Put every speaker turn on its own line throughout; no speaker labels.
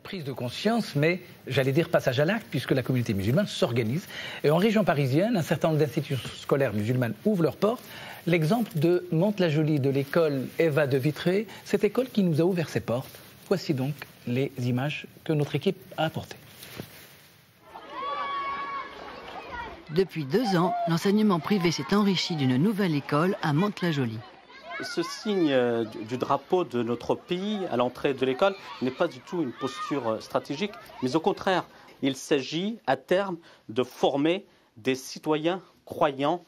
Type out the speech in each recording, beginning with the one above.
prise de conscience, mais j'allais dire passage à l'acte, puisque la communauté musulmane s'organise. Et en région parisienne, un certain nombre d'institutions scolaires musulmanes ouvrent leurs portes. L'exemple de Mantes-la-Jolie, de l'école Eva de Vitré, cette école qui nous a ouvert ses portes. Voici donc les images que notre équipe a apportées.
Depuis 2 ans, l'enseignement privé s'est enrichi d'une nouvelle école à Mantes-la-Jolie.
Ce signe du drapeau de notre pays à l'entrée de l'école n'est pas du tout une posture stratégique, mais au contraire, il s'agit à terme de former des citoyens croyants,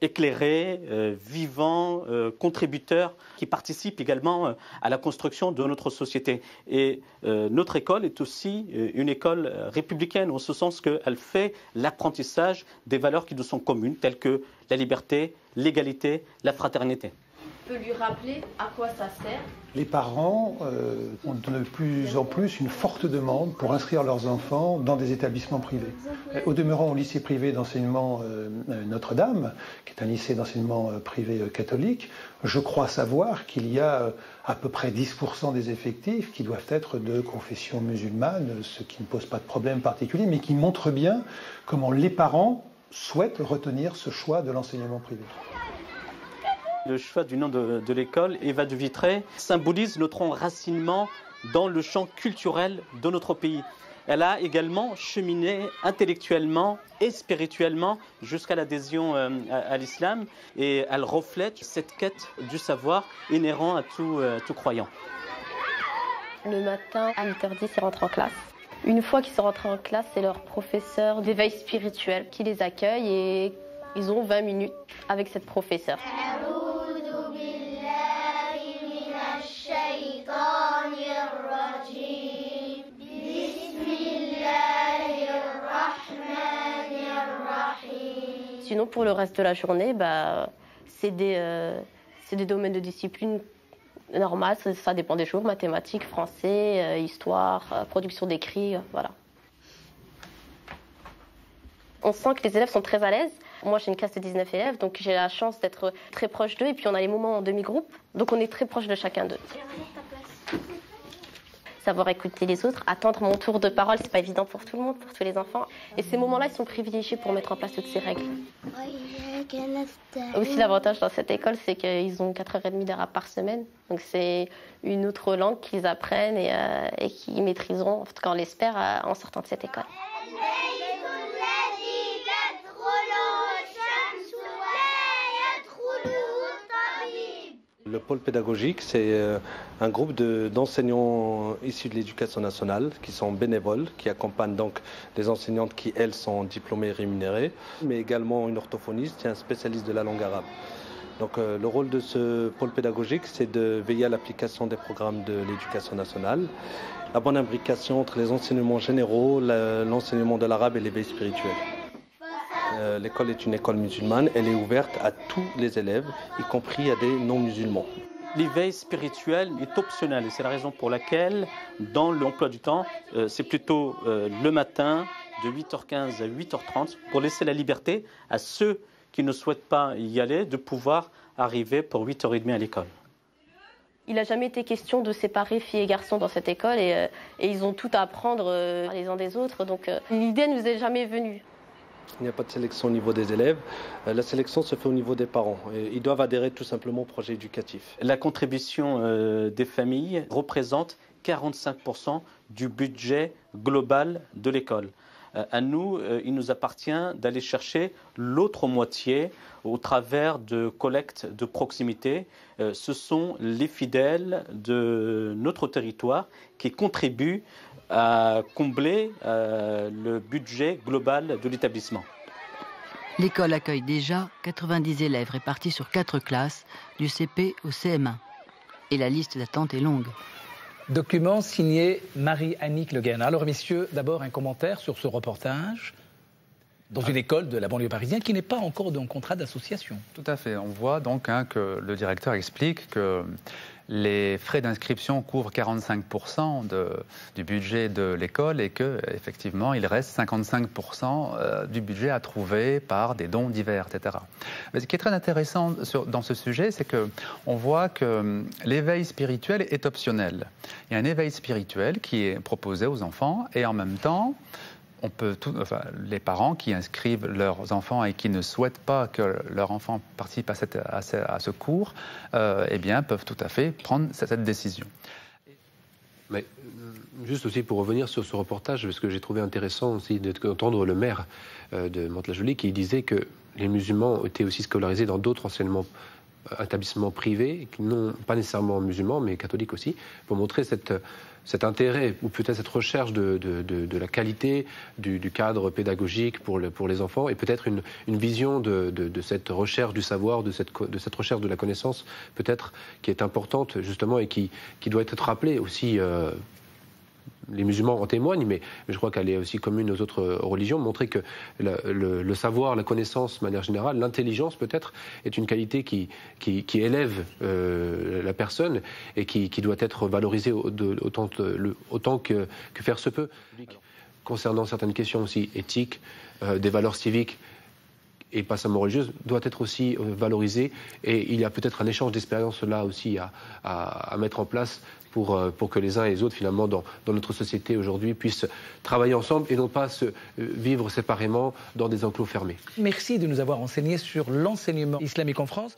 éclairés, vivants, contributeurs, qui participent également à la construction de notre société. Et notre école est aussi une école républicaine, au sens qu'elle fait l'apprentissage des valeurs qui nous sont communes, telles que la liberté, l'égalité, la fraternité.
On peut lui rappeler à quoi ça sert.
Les parents ont de plus en plus une forte demande pour inscrire leurs enfants dans des établissements privés. Au demeurant, au lycée privé d'enseignement Notre-Dame, qui est un lycée d'enseignement privé catholique, je crois savoir qu'il y a à peu près 10% des effectifs qui doivent être de confession musulmane, ce qui ne pose pas de problème particulier, mais qui montre bien comment les parents souhaitent retenir ce choix de l'enseignement privé.
Le choix du nom de l'école, Eva de Vitré, symbolise notre enracinement dans le champ culturel de notre pays. Elle a également cheminé intellectuellement et spirituellement jusqu'à l'adhésion à l'islam, et elle reflète cette quête du savoir inhérent à tout croyant.
Le matin, à 8h10, ils rentrent en classe. Une fois qu'ils sont rentrés en classe, c'est leur professeur d'éveil spirituel qui les accueille et ils ont 20 minutes avec cette professeure. Sinon, pour le reste de la journée, c'est des domaines de discipline normales. Ça dépend des jours, mathématiques, français, histoire, production d'écrits, voilà. On sent que les élèves sont très à l'aise. Moi, j'ai une classe de 19 élèves, donc j'ai la chance d'être très proche d'eux. Et puis, on a les moments en demi-groupe, donc on est très proche de chacun d'eux. Savoir écouter les autres, attendre mon tour de parole, c'est pas évident pour tout le monde, pour tous les enfants. Et ces moments-là, ils sont privilégiés pour mettre en place toutes ces règles. Aussi, l'avantage dans cette école, c'est qu'ils ont 4h30 d'arabe par semaine. Donc c'est une autre langue qu'ils apprennent et qu'ils maîtriseront, en tout cas on l'espère, en sortant de cette école.
Le pôle pédagogique, c'est un groupe d'enseignants issus de l'éducation nationale qui sont bénévoles, qui accompagnent donc les enseignantes qui, elles, sont diplômées et rémunérées, mais également une orthophoniste et un spécialiste de la langue arabe. Donc le rôle de ce pôle pédagogique, c'est de veiller à l'application des programmes de l'éducation nationale, la bonne imbrication entre les enseignements généraux, l'enseignement de l'arabe et l'éveil spirituel. L'école est une école musulmane, elle est ouverte à tous les élèves, y compris à des non-musulmans.
L'éveil spirituel est optionnel et c'est la raison pour laquelle, dans l'emploi du temps, c'est plutôt le matin de 8h15 à 8h30 pour laisser la liberté à ceux qui ne souhaitent pas y aller de pouvoir arriver pour 8h30 à l'école.
Il n'a jamais été question de séparer filles et garçons dans cette école et ils ont tout à apprendre les uns des autres, donc l'idée ne nous est jamais venue.
Il n'y a pas de sélection au niveau des élèves. La sélection se fait au niveau des parents. Ils doivent adhérer tout simplement au projet éducatif.
La contribution des familles représente 45% du budget global de l'école. À nous, il nous appartient d'aller chercher l'autre moitié au travers de collectes de proximité. Ce sont les fidèles de notre territoire qui contribuent à combler le budget global de l'établissement.
L'école accueille déjà 90 élèves répartis sur 4 classes, du CP au CM1. Et la liste d'attente est longue.
Document signé Marie-Annick Le Guen. Alors, messieurs, d'abord un commentaire sur ce reportage dans une école de la banlieue parisienne qui n'est pas encore dans contrat d'association.
Tout à fait. On voit donc que le directeur explique que les frais d'inscription couvrent 45% du budget de l'école et qu'effectivement, il reste 55% du budget à trouver par des dons divers, etc. Mais ce qui est très intéressant dans ce sujet, c'est qu'on voit que l'éveil spirituel est optionnel. Il y a un éveil spirituel qui est proposé aux enfants et en même temps, les parents qui inscrivent leurs enfants et qui ne souhaitent pas que leur enfant participe à ce cours, eh bien, peuvent tout à fait prendre cette décision.
Mais juste aussi pour revenir sur ce reportage, parce que j'ai trouvé intéressant aussi d'entendre le maire de Mantes-la-Jolie qui disait que les musulmans étaient aussi scolarisés dans d'autres établissements privés, qui n'ont pas nécessairement musulmans, mais catholiques aussi, pour montrer cet intérêt, ou peut-être cette recherche de la qualité du cadre pédagogique pour les enfants, et peut-être une vision de cette recherche du savoir, de cette recherche de la connaissance, peut-être qui est importante justement et qui doit être rappelée aussi. Les musulmans en témoignent, mais je crois qu'elle est aussi commune aux autres religions, montrer que le savoir, la connaissance de manière générale, l'intelligence peut-être, est une qualité qui élève la personne et qui doit être valorisée autant que faire se peut. Concernant certaines questions aussi éthiques, des valeurs civiques, et pas seulement religieuse, doit être aussi valorisée. Et il y a peut-être un échange d'expériences là aussi à mettre en place pour que les uns et les autres, finalement, dans notre société aujourd'hui, puissent travailler ensemble et non pas vivre séparément dans des enclos fermés.
Merci de nous avoir enseigné sur l'enseignement islamique en France.